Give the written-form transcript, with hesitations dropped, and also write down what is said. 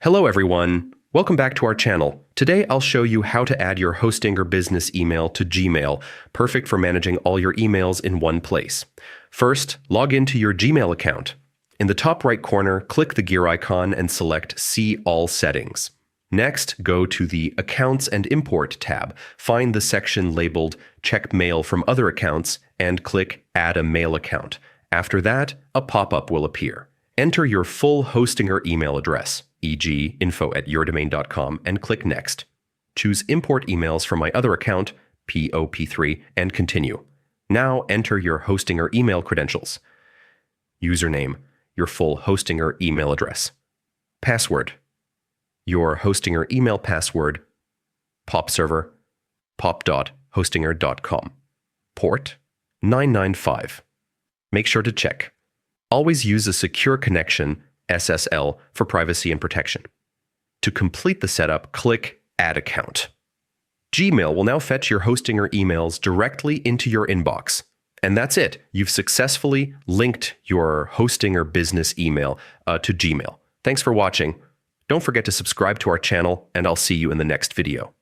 Hello everyone, welcome back to our channel. Today I'll show you how to add your Hostinger business email to Gmail, perfect for managing all your emails in one place. First, log into your Gmail account. In the top right corner, click the gear icon and select See All Settings. Next, go to the Accounts and Import tab, find the section labeled Check Mail from Other Accounts, and click Add a Mail Account. After that, a pop-up will appear. Enter your full Hostinger email address, e.g. info@yourdomain.com, and click Next. Choose Import Emails from My Other Account, POP3, and continue. Now enter your Hostinger email credentials. Username, your full Hostinger email address. Password, your Hostinger email password, POP server, pop.hostinger.com. Port, 995. Make sure to check. Always use a secure connection, SSL, for privacy and protection. To complete the setup, click Add Account. Gmail will now fetch your Hostinger emails directly into your inbox. And that's it. You've successfully linked your Hostinger business email to Gmail. Thanks for watching. Don't forget to subscribe to our channel, and I'll see you in the next video.